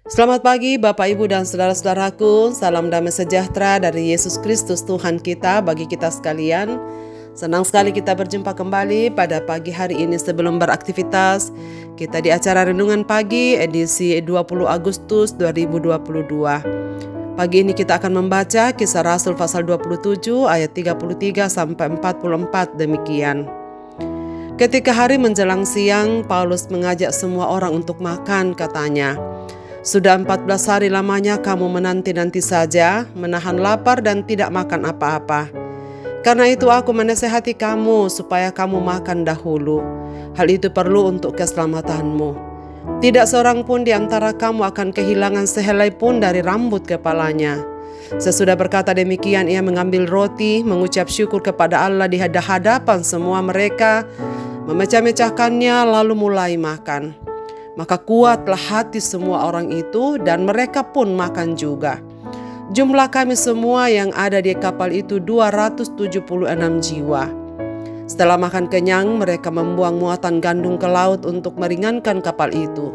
Selamat pagi Bapak Ibu dan saudara-saudaraku, salam damai sejahtera dari Yesus Kristus Tuhan kita bagi kita sekalian. Senang sekali kita berjumpa kembali pada pagi hari ini sebelum beraktivitas. Kita di acara Renungan Pagi edisi 20 Agustus 2022. Pagi ini kita akan membaca Kisah Rasul pasal 27 ayat 33 sampai 44 demikian. Ketika hari menjelang siang, Paulus mengajak semua orang untuk makan, katanya. Sudah 14 hari lamanya kamu menanti-nanti saja, menahan lapar dan tidak makan apa-apa. Karena itu aku menasihati kamu supaya kamu makan dahulu. Hal itu perlu untuk keselamatanmu. Tidak seorang pun di antara kamu akan kehilangan sehelai pun dari rambut kepalanya. Sesudah berkata demikian, ia mengambil roti, mengucap syukur kepada Allah di hadapan semua mereka, memecah-mecahkannya lalu mulai makan. Maka kuatlah hati semua orang itu dan mereka pun makan juga. Jumlah kami semua yang ada di kapal itu 276 jiwa. Setelah makan kenyang, mereka membuang muatan gandum ke laut untuk meringankan kapal itu.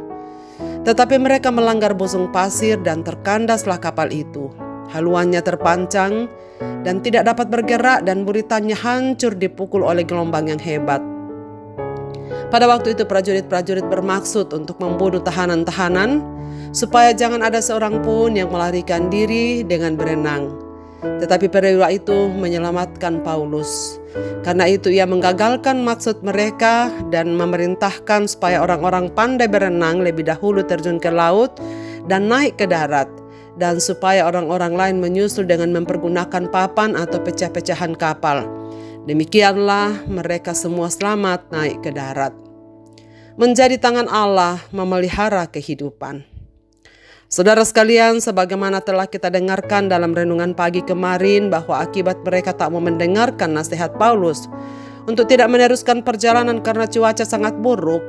Tetapi mereka melanggar bosong pasir dan terkandaslah kapal itu. Haluannya terpancang dan tidak dapat bergerak dan buritannya hancur dipukul oleh gelombang yang hebat. Pada waktu itu prajurit-prajurit bermaksud untuk membunuh tahanan-tahanan supaya jangan ada seorang pun yang melarikan diri dengan berenang. Tetapi perwira itu menyelamatkan Paulus. Karena itu ia menggagalkan maksud mereka dan memerintahkan supaya orang-orang pandai berenang lebih dahulu terjun ke laut dan naik ke darat, dan supaya orang-orang lain menyusul dengan mempergunakan papan atau pecah-pecahan kapal. Demikianlah mereka semua selamat naik ke darat. Menjadi tangan Allah memelihara kehidupan. Saudara sekalian, sebagaimana telah kita dengarkan dalam renungan pagi kemarin bahwa akibat mereka tak mau mendengarkan nasihat Paulus untuk tidak meneruskan perjalanan karena cuaca sangat buruk,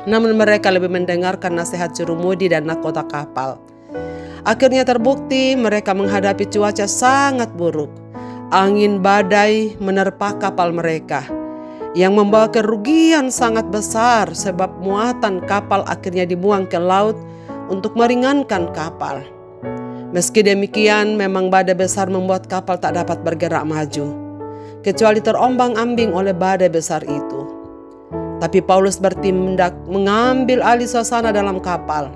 namun mereka lebih mendengarkan nasihat jurumudi dan nahkota kapal. Akhirnya terbukti mereka menghadapi cuaca sangat buruk. Angin badai menerpa kapal mereka, yang membawa kerugian sangat besar sebab muatan kapal akhirnya dibuang ke laut untuk meringankan kapal. Meski demikian, memang badai besar membuat kapal tak dapat bergerak maju, kecuali terombang-ambing oleh badai besar itu. Tapi Paulus bertindak mengambil alih suasana dalam kapal,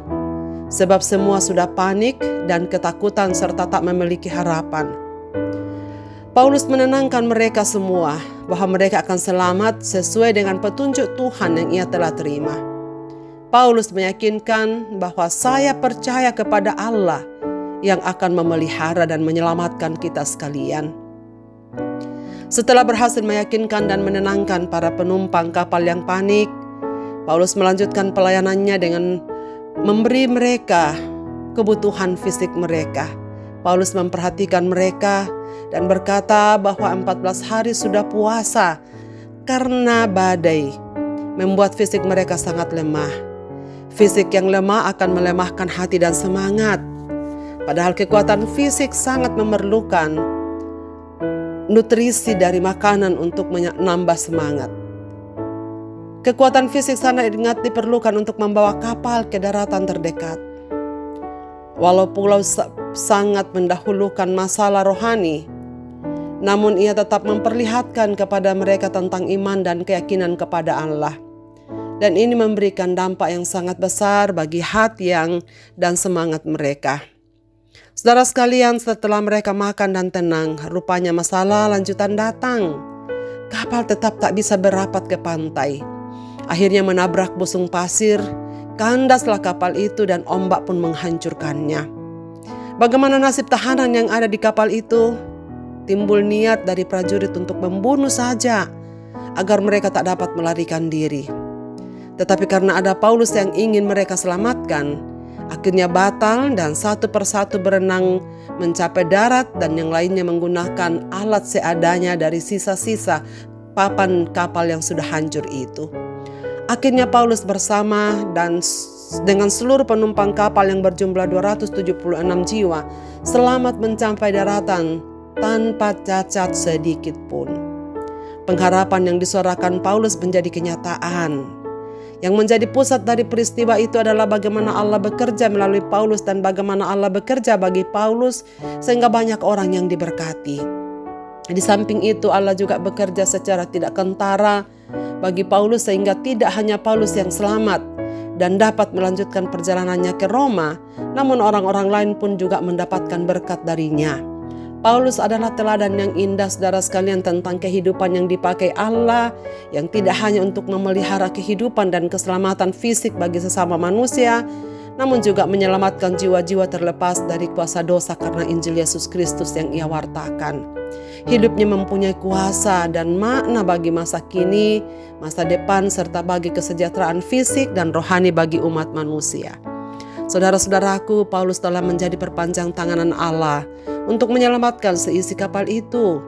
sebab semua sudah panik dan ketakutan serta tak memiliki harapan. Paulus menenangkan mereka semua bahwa mereka akan selamat sesuai dengan petunjuk Tuhan yang ia telah terima. Paulus meyakinkan bahwa saya percaya kepada Allah yang akan memelihara dan menyelamatkan kita sekalian. Setelah berhasil meyakinkan dan menenangkan para penumpang kapal yang panik, Paulus melanjutkan pelayanannya dengan memberi mereka kebutuhan fisik mereka. Paulus memperhatikan mereka dan berkata bahwa 14 hari sudah puasa karena badai membuat fisik mereka sangat lemah. Fisik yang lemah akan melemahkan hati dan semangat. Padahal kekuatan fisik sangat memerlukan nutrisi dari makanan untuk menambah semangat. Kekuatan fisik sangat diperlukan untuk membawa kapal ke daratan terdekat. Walau pulau sangat mendahulukan masalah rohani, namun ia tetap memperlihatkan kepada mereka tentang iman dan keyakinan kepada Allah. Dan ini memberikan dampak yang sangat besar bagi hati dan semangat mereka. Saudara sekalian, setelah mereka makan dan tenang, rupanya masalah lanjutan datang. Kapal tetap tak bisa berapat ke pantai. Akhirnya menabrak bosong pasir, kandaslah kapal itu dan ombak pun menghancurkannya. Bagaimana nasib tahanan yang ada di kapal itu? Timbul niat dari prajurit untuk membunuh saja agar mereka tak dapat melarikan diri. Tetapi karena ada Paulus yang ingin mereka selamatkan, akhirnya batal dan satu persatu berenang mencapai darat dan yang lainnya menggunakan alat seadanya dari sisa-sisa papan kapal yang sudah hancur itu. Akhirnya Paulus bersama dan dengan seluruh penumpang kapal yang berjumlah 276 jiwa selamat mencapai daratan tanpa cacat sedikit pun. Pengharapan yang disuarakan Paulus menjadi kenyataan. Yang menjadi pusat dari peristiwa itu adalah bagaimana Allah bekerja melalui Paulus dan bagaimana Allah bekerja bagi Paulus sehingga banyak orang yang diberkati. Di samping itu Allah juga bekerja secara tidak kentara bagi Paulus sehingga tidak hanya Paulus yang selamat dan dapat melanjutkan perjalanannya ke Roma, namun orang-orang lain pun juga mendapatkan berkat darinya. Paulus adalah teladan yang indah saudara sekalian tentang kehidupan yang dipakai Allah yang tidak hanya untuk memelihara kehidupan dan keselamatan fisik bagi sesama manusia, namun juga menyelamatkan jiwa-jiwa terlepas dari kuasa dosa karena Injil Yesus Kristus yang ia wartakan. Hidupnya mempunyai kuasa dan makna bagi masa kini, masa depan, serta bagi kesejahteraan fisik dan rohani bagi umat manusia. Saudara-saudaraku, Paulus telah menjadi perpanjang tangan Allah untuk menyelamatkan seisi kapal itu.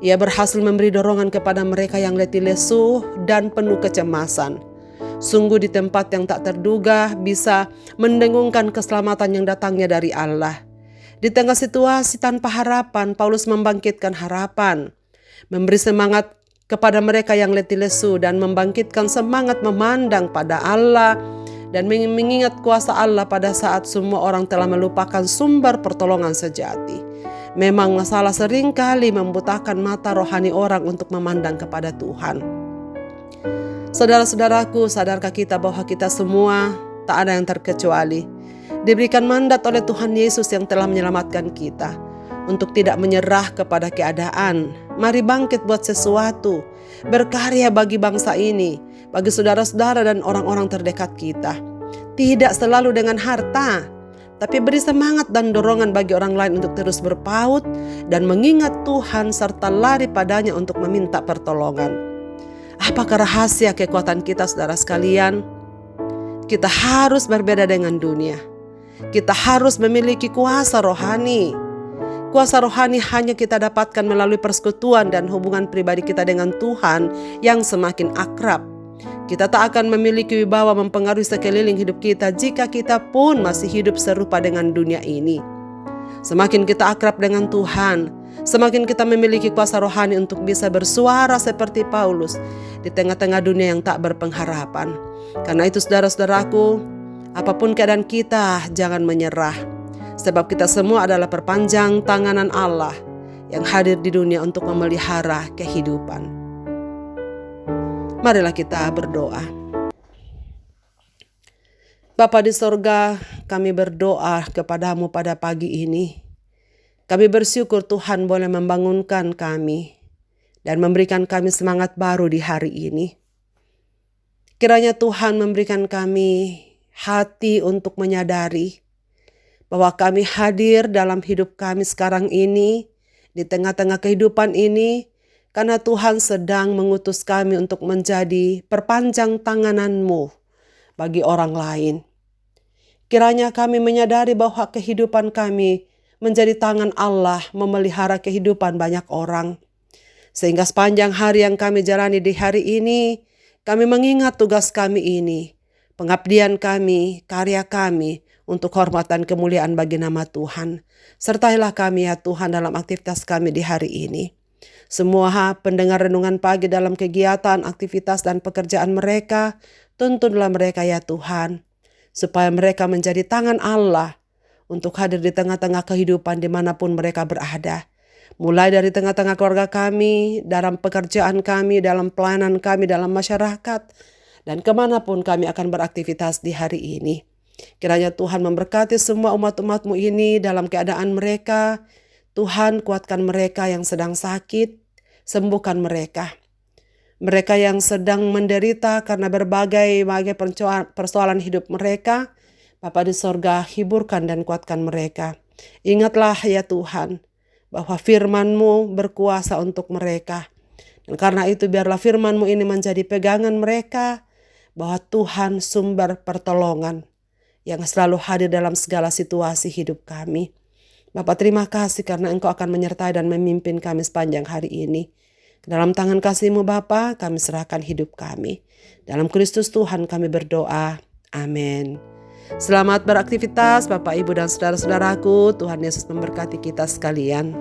Ia berhasil memberi dorongan kepada mereka yang letih lesu dan penuh kecemasan. Sungguh di tempat yang tak terduga bisa mendengungkan keselamatan yang datangnya dari Allah. Di tengah situasi tanpa harapan, Paulus membangkitkan harapan, memberi semangat kepada mereka yang letih lesu dan membangkitkan semangat memandang pada Allah dan mengingat kuasa Allah pada saat semua orang telah melupakan sumber pertolongan sejati. Memang masalah seringkali membutakan mata rohani orang untuk memandang kepada Tuhan. Saudara-saudaraku, sadarkah kita bahwa kita semua tak ada yang terkecuali diberikan mandat oleh Tuhan Yesus yang telah menyelamatkan kita untuk tidak menyerah kepada keadaan. Mari bangkit buat sesuatu, berkarya bagi bangsa ini, bagi saudara-saudara dan orang-orang terdekat kita. Tidak selalu dengan harta, tapi beri semangat dan dorongan bagi orang lain untuk terus berpaut dan mengingat Tuhan serta lari padanya untuk meminta pertolongan. Apakah rahasia kekuatan kita, saudara sekalian? Kita harus berbeda dengan dunia. Kita harus memiliki kuasa rohani. Kuasa rohani hanya kita dapatkan melalui persekutuan dan hubungan pribadi kita dengan Tuhan yang semakin akrab. Kita tak akan memiliki wibawa mempengaruhi sekeliling hidup kita jika kita pun masih hidup serupa dengan dunia ini. Semakin kita akrab dengan Tuhan, semakin kita memiliki kuasa rohani untuk bisa bersuara seperti Paulus di tengah-tengah dunia yang tak berpengharapan. Karena itu saudara-saudaraku, apapun keadaan kita, jangan menyerah. Sebab kita semua adalah perpanjang tanganan Allah yang hadir di dunia untuk memelihara kehidupan. Marilah kita berdoa. Bapa di sorga, kami berdoa kepadamu pada pagi ini. Kami bersyukur Tuhan boleh membangunkan kami dan memberikan kami semangat baru di hari ini. Kiranya Tuhan memberikan kami hati untuk menyadari bahwa kami hadir dalam hidup kami sekarang ini, di tengah-tengah kehidupan ini, karena Tuhan sedang mengutus kami untuk menjadi perpanjang tanganan-Mu bagi orang lain. Kiranya kami menyadari bahwa kehidupan kami menjadi tangan Allah memelihara kehidupan banyak orang. Sehingga sepanjang hari yang kami jalani di hari ini, kami mengingat tugas kami ini, pengabdian kami, karya kami, untuk hormat dan kemuliaan bagi nama Tuhan. Sertailah kami ya Tuhan dalam aktivitas kami di hari ini. Semua pendengar renungan pagi dalam kegiatan, aktivitas dan pekerjaan mereka, tuntunlah mereka ya Tuhan, supaya mereka menjadi tangan Allah untuk hadir di tengah-tengah kehidupan dimanapun mereka berada. Mulai dari tengah-tengah keluarga kami, dalam pekerjaan kami, dalam pelayanan kami, dalam masyarakat, dan kemanapun kami akan beraktivitas di hari ini. Kiranya Tuhan memberkati semua umat-umat-Mu ini dalam keadaan mereka. Tuhan kuatkan mereka yang sedang sakit, sembuhkan mereka. Mereka yang sedang menderita karena berbagai persoalan hidup mereka, Bapa di sorga, hiburkan dan kuatkan mereka. Ingatlah ya Tuhan, bahwa firman-Mu berkuasa untuk mereka. Dan karena itu biarlah firman-Mu ini menjadi pegangan mereka, bahwa Tuhan sumber pertolongan yang selalu hadir dalam segala situasi hidup kami. Bapak terima kasih karena Engkau akan menyertai dan memimpin kami sepanjang hari ini. Dalam tangan kasih-Mu Bapa, kami serahkan hidup kami. Dalam Kristus Tuhan kami berdoa. Amin. Selamat beraktivitas Bapak, Ibu, dan saudara-saudaraku. Tuhan Yesus memberkati kita sekalian.